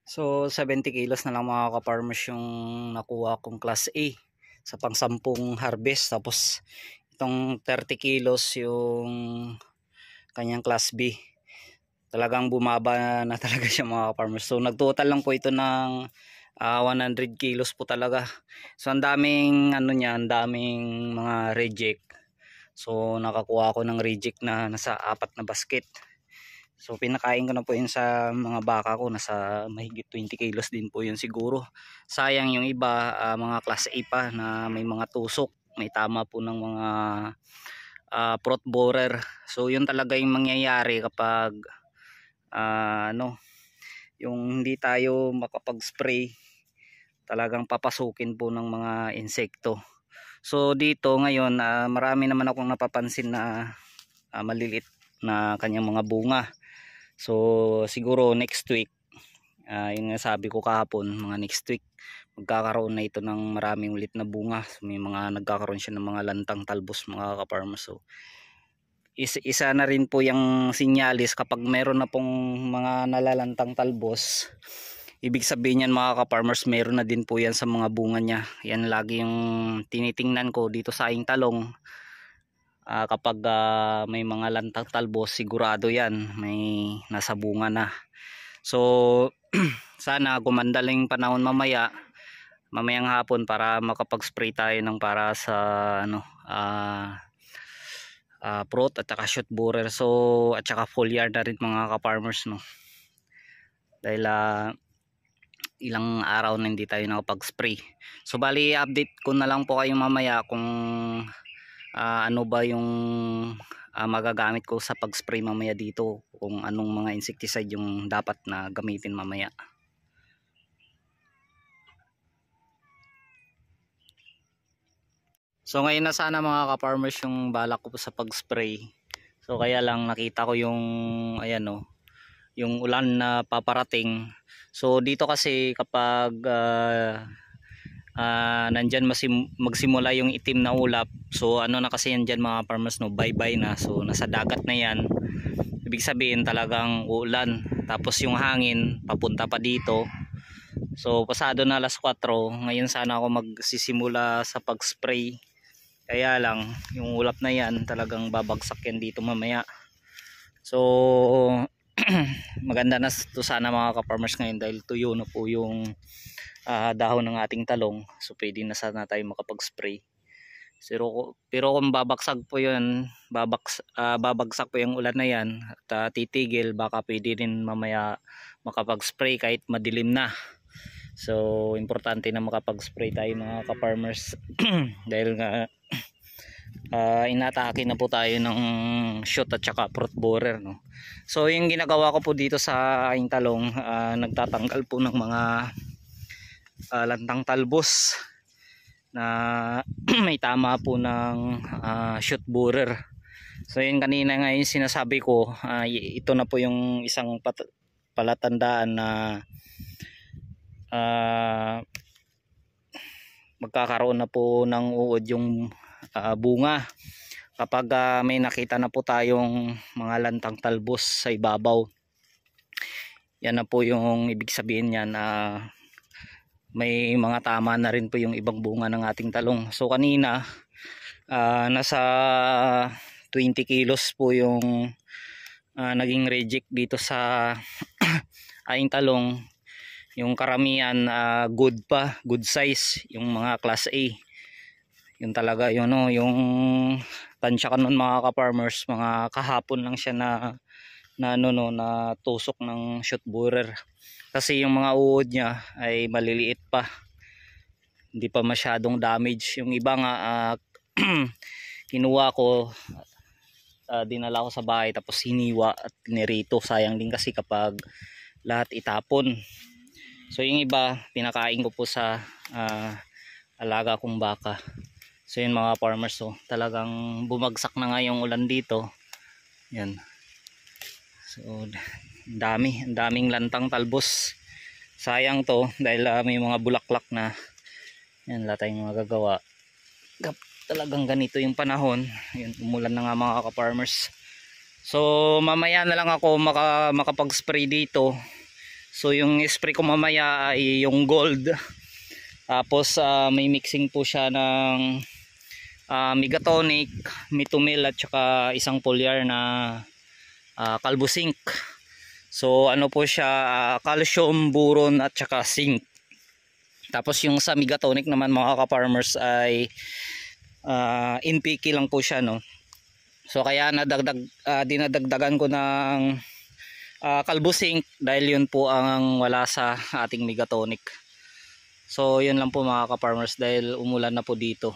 So 70 kilos na lang mga ka-farmers yung nakuha kong class A sa pang-10 harvest. Tapos itong 30 kilos yung kanyang class B. Talagang bumaba na talaga siya mga ka-farmers. So nagtotal lang po ito ng 100 kilos po talaga. So ang daming ang daming mga reject. So nakakuha ako ng reject na nasa 4 na basket. So pinakain ko na po yun sa mga baka ko, nasa mahigit 20 kilos din po yun siguro. Sayang yung iba, mga class A pa na may mga tusok, may tama po ng mga fruit borer. So yun talaga yung mangyayari kapag yung hindi tayo makapag-spray, talagang papasukin po ng mga insekto. So dito ngayon marami naman akong napapansin na maliliit na kanyang mga bunga. So siguro next week, yung sabi ko kahapon, mga next week magkakaroon na ito ng maraming ulit na bunga. So, may mga nagkakaroon siya ng mga lantang talbos mga ka-farmers. So isa na rin po yung sinyalis kapag meron na pong mga nalalantang talbos. Ibig sabihin yan mga ka-farmers, meron na din po yan sa mga bunga niya. Yan lagi yung tinitingnan ko dito sa aking talong. Kapag may mga lantang talbos, sigurado yan may nasa bunga na. So sana gumanda lang yung panahon mamayang hapon para makapag-spray tayo ng para sa fruit at saka shoot borer. So at saka foliar na rin mga ka-farmers, no, dahil ilang araw na hindi tayo nakapag-spray. So bali update ko na lang po kayo mamaya kung ano ba yung magagamit ko sa pag-spray mamaya dito, kung anong mga insecticide yung dapat na gamitin mamaya. So ngayon na sana mga ka-farmers yung balak ko sa pag-spray. So kaya lang nakita ko yung yung ulan na paparating. So dito kasi kapag nandyan magsimula yung itim na ulap, so na kasi yan dyan mga farmers, no, bye-bye na. So nasa dagat na yan. Ibig sabihin talagang uulan. Tapos yung hangin papunta pa dito. So pasado na alas 4, ngayon sana ako magsisimula sa pag-spray. Kaya lang yung ulap na yan talagang babagsak yan dito mamaya. So maganda na to sana mga ka-farmers ngayon dahil tuyo na po yung dahon ng ating talong. So pwede na sana tayo makapag-spray. Pero kung babagsak po yun, babagsak po yung ulan na yan at titigil, baka pwede rin mamaya makapag-spray kahit madilim na. So importante na makapag-spray tayo mga ka-farmers dahil nga inatake na po tayo ng shoot at saka fruit borer, no. So yung ginagawa ko po dito sa aking talong, nagtatanggal po ng mga lantang talbos na may tama po ng shoot borer. So yun kanina nga yung sinasabi ko, ito na po yung isang palatandaan na magkakaroon na po ng uod yung bunga kapag may nakita na po tayong mga lantang talbos sa ibabaw. Yan na po yung ibig sabihin niya na may mga tama na rin po yung ibang bunga ng ating talong. So kanina nasa 20 kilos po yung naging reject dito sa ating talong. Yung karamihan good size, yung mga class A. Yun talaga yun, no, yung tansya ka nun mga ka-farmers, mga kahapon lang siya na tusok ng shoot borer. Kasi yung mga uod niya ay maliliit pa, hindi pa masyadong damage. Yung iba nga kinuha ko, dinala ko sa bahay tapos hiniwa at nirito. Sayang din kasi kapag lahat itapon. So yung iba pinakain ko po sa alaga kong baka. So yun mga farmers, so talagang bumagsak na nga yung ulan dito. Yan. So daming lantang talbos. Sayang to dahil may mga bulaklak na. Yan, wala tayong magagawa. Talagang ganito yung panahon. Yan, umulan na nga mga ka-farmers. So mamaya na lang ako makapag-spray dito. So yung spray ko mamaya ay yung gold. Tapos may mixing po siya ng Megatonic, Mitomil at saka isang foliar na Calvo Zinc. So ano po siya, calcium, boron at saka zinc. Tapos yung sa Megatonic naman mga ka-farmers ay NPK lang po siya, no. So kaya dinadagdagan ko ng Calvo Zinc dahil yun po ang wala sa ating Megatonic. So yun lang po mga ka-farmers dahil umulan na po dito.